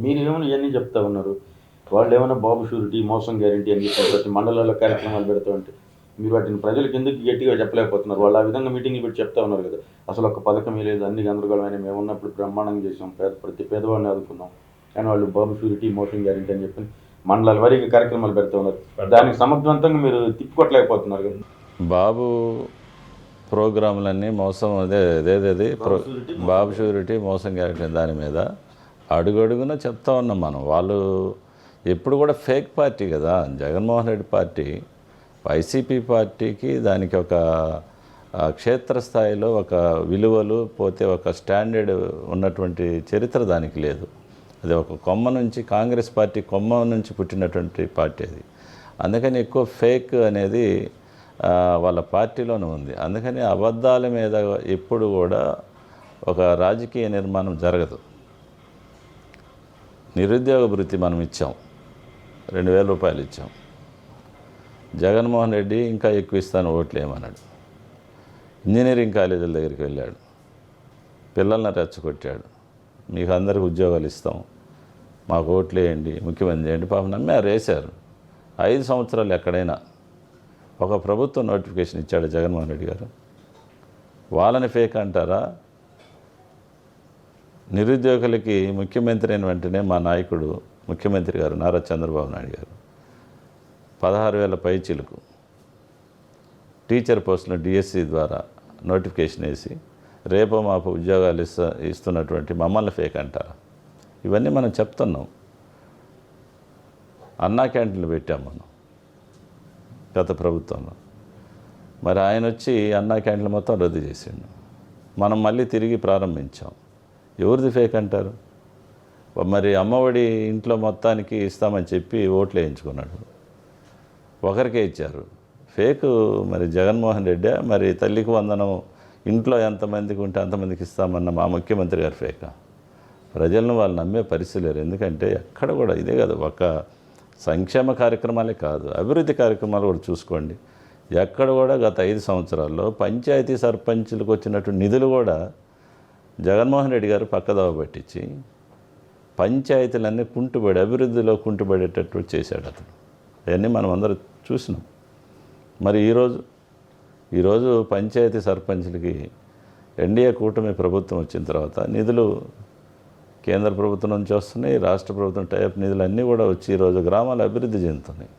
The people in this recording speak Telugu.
మీరేమో ఇవన్నీ చెప్తా ఉన్నారు. వాళ్ళేమన్నా బాబు షూరిటీ, మోసం గ్యారంటీ అని చెప్పి ప్రతి మండలాల్లో కార్యక్రమాలు పెడతా ఉంటే, మీరు వాటిని ప్రజలకు ఎందుకు గట్టిగా చెప్పలేకపోతున్నారు? వాళ్ళు ఆ విధంగా మీటింగ్‌లు పెట్టి చెప్తా ఉన్నారు కదా! అసలు ఒక్క పథకమే లేదు, అన్ని గందరగోళమైనయి, మేమున్నప్పుడు బ్రహ్మాండంగా చేసాం, ప్రతి పేదవాడిని ఆదుకున్నాం. కానీ వాళ్ళు బాబు షూరిటీ, మోసం గ్యారంటీ అని చెప్పి మండలాల వారీగా కార్యక్రమాలు పెడతా ఉన్నారు. దానికి సమర్థవంతంగా మీరు తిప్పికొట్టలేకపోతున్నారు కదా! బాబు ప్రోగ్రాంలన్నీ మోసం అదేది బాబు షూరిటీ మోసం గ్యారెంటీ దాని మీద అడుగడుగున చెప్తా ఉన్నాం మనం. వాళ్ళు ఎప్పుడు కూడా ఫేక్ పార్టీ కదా జగన్మోహన్ రెడ్డి పార్టీ. వైసీపీ పార్టీకి దానికి ఒక క్షేత్రస్థాయిలో ఒక విలువలు పోతే ఒక స్టాండర్డ్ ఉన్నటువంటి చరిత్ర దానికి లేదు. అది ఒక కొమ్మ నుంచి, కాంగ్రెస్ పార్టీ కొమ్మ నుంచి పుట్టినటువంటి పార్టీ అది. అందుకని ఎక్కువ ఫేక్ అనేది వాళ్ళ పార్టీలోనే ఉంది. అందుకని అబద్ధాల మీద ఎప్పుడు కూడా ఒక రాజకీయ నిర్మాణం జరగదు. నిరుద్యోగ భృతి మనం ఇచ్చాం, 2000 రూపాయలు ఇచ్చాం. జగన్మోహన్ రెడ్డి ఇంకా ఎక్కువ ఇస్తాను ఓట్లేమన్నాడు. ఇంజనీరింగ్ కాలేజీల దగ్గరికి వెళ్ళాడు, పిల్లల్ని రెచ్చగొట్టాడు. మీకు అందరికి ఉద్యోగాలు ఇస్తాం, మాకు ఓట్లు వేయండి, ముఖ్యమంత్రి చేయండి. పాపం నమ్మారు, వేశారు. 5 సంవత్సరాలు ఎక్కడైనా ఒక ప్రభుత్వం నోటిఫికేషన్ ఇచ్చాడు జగన్మోహన్ రెడ్డి గారు? వాళ్ళని ఫేక్ అంటారా? నిరుద్యోగులకి ముఖ్యమంత్రి అయిన వెంటనే మా నాయకుడు ముఖ్యమంత్రి గారు నారా చంద్రబాబు నాయుడు గారు 16,000 పైచీలకు టీచర్ పోస్టులు డిఎస్సి ద్వారా నోటిఫికేషన్ వేసి రేపో మాపు ఉద్యోగాలు ఇస్తున్నటువంటి మమ్మల్ని ఫేక్ అంటారా? ఇవన్నీ మనం చెప్తున్నాం. అన్నా క్యాంటీన్లు పెట్టాం మనం గత ప్రభుత్వంలో. మరి ఆయన వచ్చి అన్నా క్యాంటీన్లు మొత్తం రద్దు చేసిండు. మనం మళ్ళీ తిరిగి ప్రారంభించాం. ఎవరిది ఫేక్ అంటారు? మరి అమ్మఒడి ఇంట్లో మొత్తానికి ఇస్తామని చెప్పి ఓట్లు వేయించుకున్నాడు, ఒకరికే ఇచ్చారు. ఫేక్ మరి జగన్మోహన్ రెడ్డి, మరి తల్లికి వందనం ఇంట్లో ఎంతమందికి ఉంటే అంతమందికి ఇస్తామన్న మా ముఖ్యమంత్రి గారు ఫేకా? ప్రజలను వాళ్ళు నమ్మే పరిస్థితి లేరు. ఎందుకంటే ఎక్కడ కూడా ఇదే కాదు, ఒక సంక్షేమ కార్యక్రమాలే కాదు, అభివృద్ధి కార్యక్రమాలు కూడా చూసుకోండి. ఎక్కడ కూడా గత 5 సంవత్సరాల్లో పంచాయతీ సర్పంచులకు వచ్చినటువంటి నిధులు కూడా జగన్మోహన్ రెడ్డి గారు పక్కదోవ పట్టించి పంచాయతీలన్నీ కుంటుబడి, అభివృద్ధిలో కుంటుబడేటట్టు చేశాడు అతను. అవన్నీ మనం అందరూ చూసినాం. మరి ఈరోజు పంచాయతీ సర్పంచులకి ఎన్డీఏ కూటమి ప్రభుత్వం వచ్చిన తర్వాత నిధులు కేంద్ర ప్రభుత్వం నుంచి వస్తున్నాయి, రాష్ట్ర ప్రభుత్వం టైప్ నిధులు అన్నీ కూడా వచ్చి ఈరోజు గ్రామాలు అభివృద్ధి చెందుతున్నాయి.